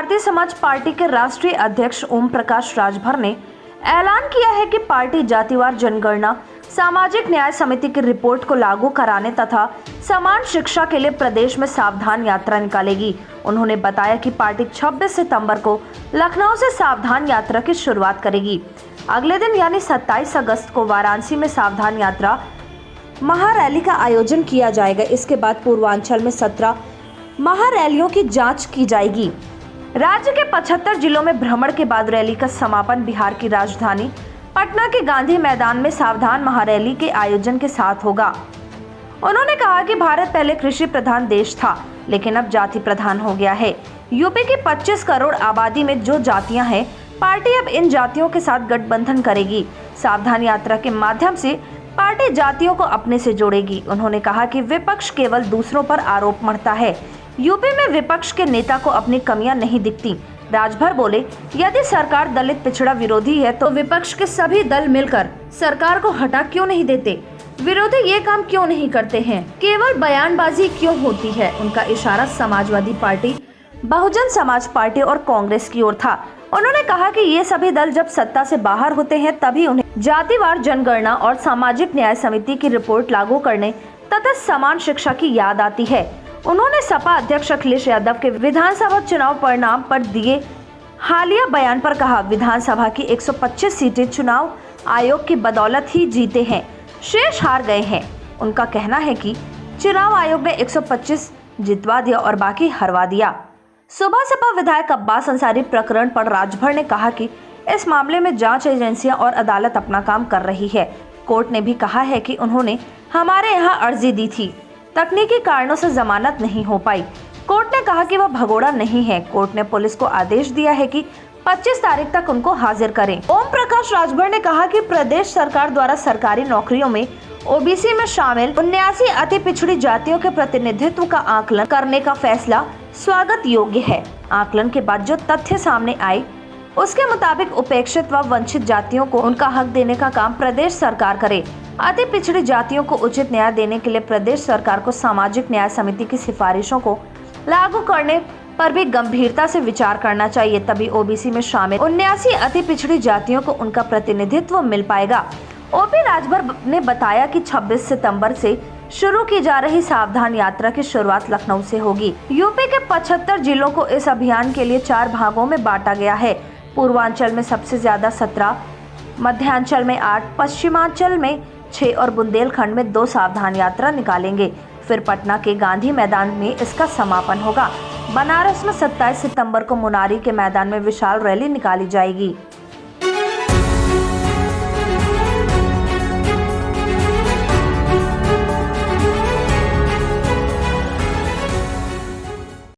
Bharatiya Samaj party के राष्ट्रीय अध्यक्ष ओम प्रकाश राजभर ने ऐलान किया है कि पार्टी जातिवार जनगणना, सामाजिक न्याय समिति की रिपोर्ट को लागू कराने तथा समान शिक्षा के लिए प्रदेश में सावधान यात्रा निकालेगी। उन्होंने बताया कि पार्टी 26 सितंबर को लखनऊ से सावधान यात्रा की शुरुआत करेगी। अगले दिन यानी 27 अगस्त को वाराणसी में सावधान यात्रा महारैली का आयोजन किया जाएगा। इसके बाद पूर्वांचल में 17 महारैलियों की जांच की जाएगी। राज्य के 75 जिलों में भ्रमण के बाद रैली का समापन बिहार की राजधानी पटना के गांधी मैदान में सावधान महारैली के आयोजन के साथ होगा। उन्होंने कहा कि भारत पहले कृषि प्रधान देश था, लेकिन अब जाति प्रधान हो गया है। यूपी की 25 करोड़ आबादी में जो जातियां हैं, पार्टी अब इन जातियों के साथ गठबंधन करेगी। सावधान यात्रा के माध्यम से पार्टी जातियों को अपने से जोड़ेगी। उन्होंने कहा कि विपक्ष केवल दूसरों पर आरोप मढ़ता है। यूपी में विपक्ष के नेता को अपनी कमियां नहीं दिखती। राजभर बोले, यदि सरकार दलित पिछड़ा विरोधी है तो विपक्ष के सभी दल मिलकर सरकार को हटा क्यों नहीं देते? विरोधी ये काम क्यों नहीं करते हैं? केवल बयानबाजी क्यों होती है? उनका इशारा समाजवादी पार्टी, बहुजन समाज पार्टी और कांग्रेस की ओर था। उन्होंने कहा कि ये सभी दल जब सत्ता से बाहर होते हैं तभी उन्हें जातिवार जनगणना और सामाजिक न्याय समिति की रिपोर्ट लागू करने तथा समान शिक्षा की याद आती है। उन्होंने सपा अध्यक्ष अखिलेश यादव के विधानसभा चुनाव परिणाम पर दिए हालिया बयान पर कहा, विधानसभा की 125 सीटें चुनाव आयोग की बदौलत ही जीते हैं, शेष हार गए हैं। उनका कहना है कि चुनाव आयोग ने 125 जितवा दिया और बाकी हरवा दिया। सुबह सपा विधायक अब्बास अंसारी प्रकरण पर राजभर ने कहा कि इस मामले में जांच एजेंसियां और अदालत अपना काम कर रही है। कोर्ट ने भी कहा है कि उन्होंने हमारे यहाँ अर्जी दी थी, तकनीकी कारणों से जमानत नहीं हो पाई। कोर्ट ने कहा कि वह भगोड़ा नहीं है। कोर्ट ने पुलिस को आदेश दिया है कि 25 तारीख तक उनको हाजिर करें। ओम प्रकाश राजभर ने कहा कि प्रदेश सरकार द्वारा सरकारी नौकरियों में ओबीसी में शामिल 79 अति पिछड़ी जातियों के प्रतिनिधित्व का आकलन करने का फैसला स्वागत योग्य है। आकलन के बाद जो तथ्य सामने आए उसके मुताबिक उपेक्षित व वंचित जातियों को उनका हक देने का काम प्रदेश सरकार करे। अति पिछड़ी जातियों को उचित न्याय देने के लिए प्रदेश सरकार को सामाजिक न्याय समिति की सिफारिशों को लागू करने पर भी गंभीरता से विचार करना चाहिए, तभी ओबीसी में शामिल 79 अति पिछड़ी जातियों को उनका प्रतिनिधित्व मिल पाएगा। ओपी राजभर ने बताया कि 26 सितंबर से शुरू की जा रही सावधान यात्रा की शुरुआत लखनऊ से होगी। यूपी के 75 जिलों को इस अभियान के लिए 4 भागों में बांटा गया है। पूर्वांचल में सबसे ज्यादा 17, मध्यांचल में 8, पश्चिमांचल में 6 और बुंदेलखंड में 2 सावधान यात्रा निकालेंगे। फिर पटना के गांधी मैदान में इसका समापन होगा। बनारस में 27 सितंबर को मुनारी के मैदान में विशाल रैली निकाली जाएगी।